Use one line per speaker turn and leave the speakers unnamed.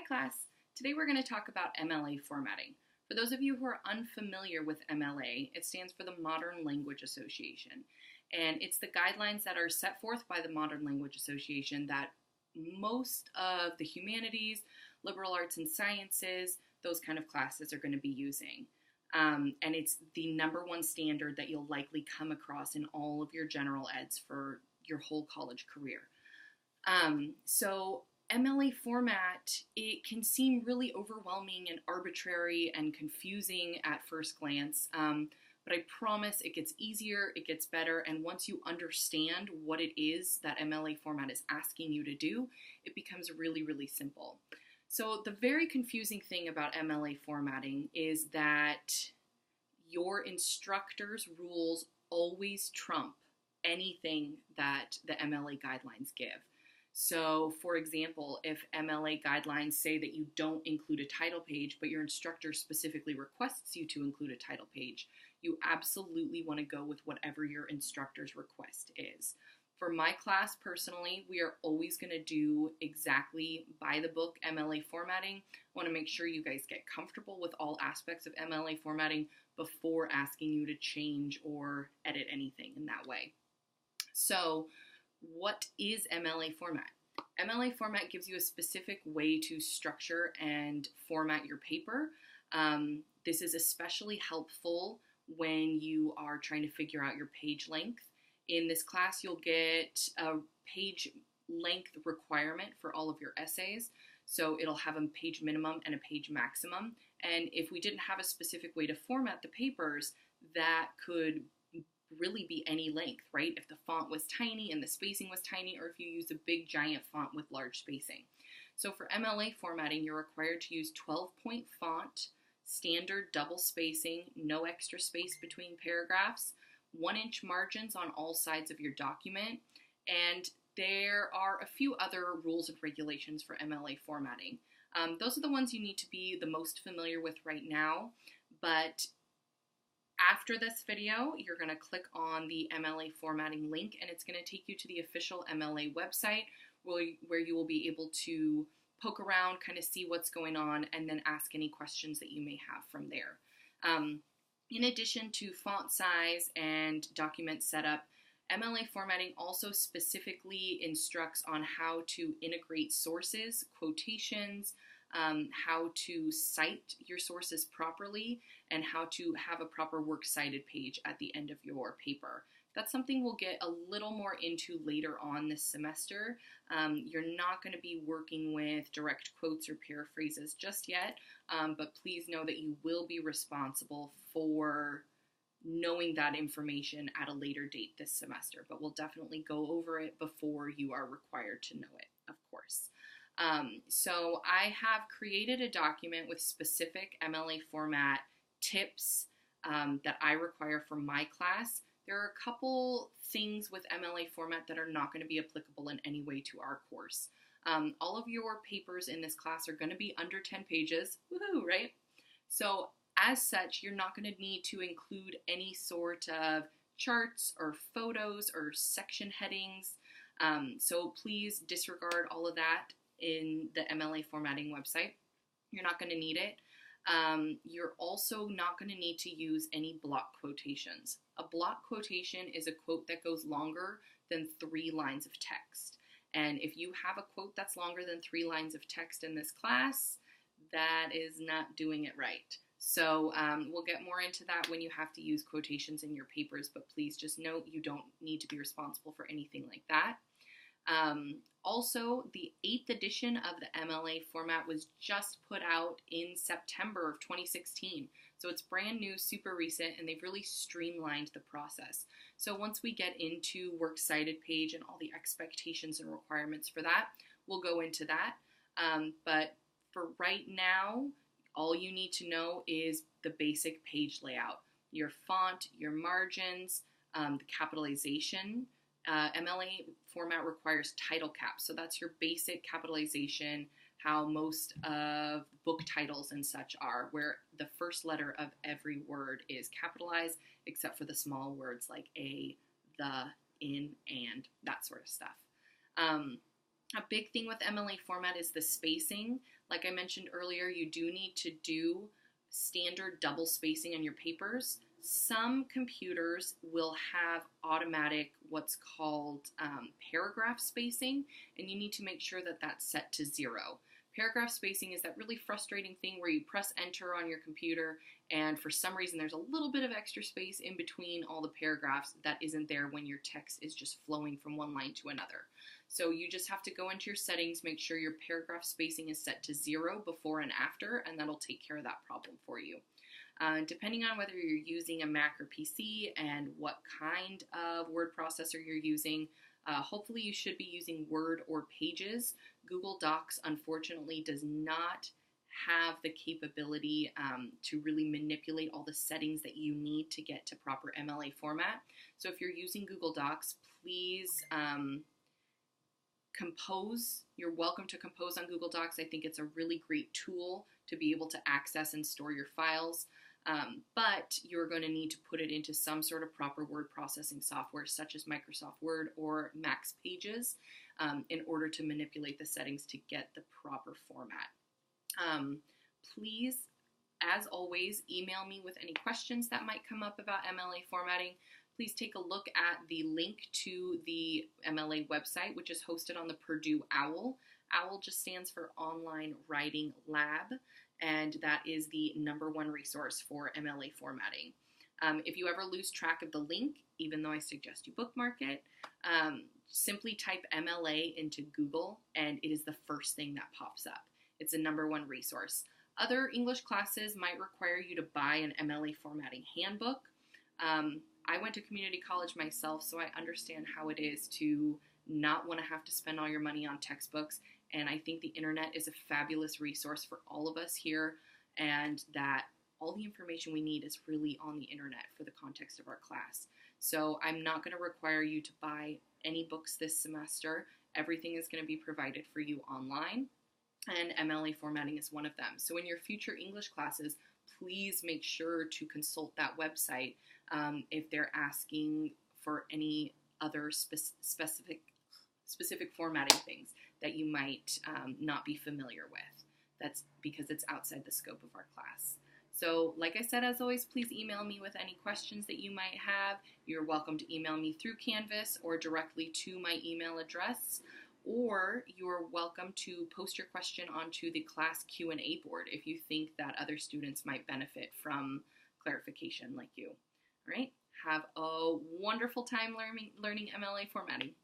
class. Today we're going to talk about MLA formatting. For those of you who are unfamiliar with MLA, it stands for the Modern Language Association. And it's the guidelines that are set forth by the Modern Language Association that most of the humanities, liberal arts and sciences, those kind of classes are going to be using. And it's the #1 standard that you'll likely come across in all of your general eds for your whole college career. So MLA format, it can seem really overwhelming and arbitrary and confusing at first glance, but I promise it gets easier, it gets better, and once you understand what it is that MLA format is asking you to do, it becomes really, really simple. So the very confusing thing about MLA formatting is that your instructor's rules always trump anything that the MLA guidelines give. So, for example, if MLA guidelines say that you don't include a title page, but your instructor specifically requests you to include a title page, you absolutely want to go with whatever your instructor's request is. For my class, personally, we are always going to do exactly by the book MLA formatting. I want to make sure you guys get comfortable with all aspects of MLA formatting before asking you to change or edit anything in that way. So, what is MLA format? MLA format gives you a specific way to structure and format your paper. This is especially helpful when you are trying to figure out your page length. In this class, you'll get a page length requirement for all of your essays. So it'll have a page minimum and a page maximum. And if we didn't have a specific way to format the papers, that could really be any length, right? If the font was tiny and the spacing was tiny, or if you use a big giant font with large spacing. So for MLA formatting, you're required to use 12-point font, standard double spacing, no extra space between paragraphs, 1-inch margins on all sides of your document, and there are a few other rules and regulations for MLA formatting. Those are the ones you need to be the most familiar with right now, but after this video, you're going to click on the MLA formatting link, and it's going to take you to the official MLA website where you will be able to poke around, kind of see what's going on, and then ask any questions that you may have from there. In addition to font size and document setup, MLA formatting also specifically instructs on how to integrate sources, quotations, how to cite your sources properly, and how to have a proper works cited page at the end of your paper. That's something we'll get a little more into later on this semester. You're not going to be working with direct quotes or paraphrases just yet, but please know that you will be responsible for knowing that information at a later date this semester, but we'll definitely go over it before you are required to know it, of course. So I have created a document with specific MLA format tips that I require for my class. There are a couple things with MLA format that are not going to be applicable in any way to our course. All of your papers in this class are going to be under 10 pages, woohoo, right? So as such, you're not going to need to include any sort of charts or photos or section headings. So please disregard all of that in the MLA formatting website. You're not going to need it. You're also not going to need to use any block quotations. A block quotation is a quote that goes longer than 3 lines of text. And if you have a quote that's longer than 3 lines of text in this class, that is not doing it right. So we'll get more into that when you have to use quotations in your papers, but please just note you don't need to be responsible for anything like that. Also, the 8th edition of the MLA format was just put out in September of 2016. So it's brand new, super recent, and they've really streamlined the process. So once we get into works cited page and all the expectations and requirements for that, we'll go into that. But for right now, all you need to know is the basic page layout, your font, your margins, the capitalization. MLA format requires title caps, so that's your basic capitalization, how most of book titles and such are, where the first letter of every word is capitalized, except for the small words like a, the, in, and, that sort of stuff. A big thing with MLA format is the spacing. Like I mentioned earlier, you do need to do standard double spacing on your papers. Some computers will have automatic what's called paragraph spacing, and you need to make sure that that's set to 0. Paragraph spacing is that really frustrating thing where you press enter on your computer and for some reason there's a little bit of extra space in between all the paragraphs that isn't there when your text is just flowing from one line to another. So you just have to go into your settings, make sure your paragraph spacing is set to 0 before and after, and that'll take care of that problem for you. Depending on whether you're using a Mac or PC and what kind of word processor you're using, hopefully you should be using Word or Pages. Google Docs, unfortunately, does not have the capability to really manipulate all the settings that you need to get to proper MLA format. So if you're using Google Docs, please compose. You're welcome to compose on Google Docs. I think it's a really great tool to be able to access and store your files. But you're going to need to put it into some sort of proper word processing software such as Microsoft Word or Max Pages in order to manipulate the settings to get the proper format. Please, as always, email me with any questions that might come up about MLA formatting. Please take a look at the link to the MLA website, which is hosted on the Purdue OWL. OWL just stands for Online Writing Lab, and that is the #1 resource for MLA formatting. If you ever lose track of the link, even though I suggest you bookmark it, simply type MLA into Google, and it is the first thing that pops up. It's a #1 resource. Other English classes might require you to buy an MLA formatting handbook. I went to community college myself, so I understand how it is to not want to have to spend all your money on textbooks, and I think the internet is a fabulous resource for all of us here, and that all the information we need is really on the internet for the context of our class. So I'm not going to require you to buy any books this semester. Everything is going to be provided for you online, and MLA formatting is one of them. So in your future English classes, please make sure to consult that website if they're asking for any other specific formatting things that you might not be familiar with. That's because it's outside the scope of our class. So like I said, as always, please email me with any questions that you might have. You're welcome to email me through Canvas or directly to my email address, or you're welcome to post your question onto the class Q&A board if you think that other students might benefit from clarification like you. All right, have a wonderful time learning MLA formatting.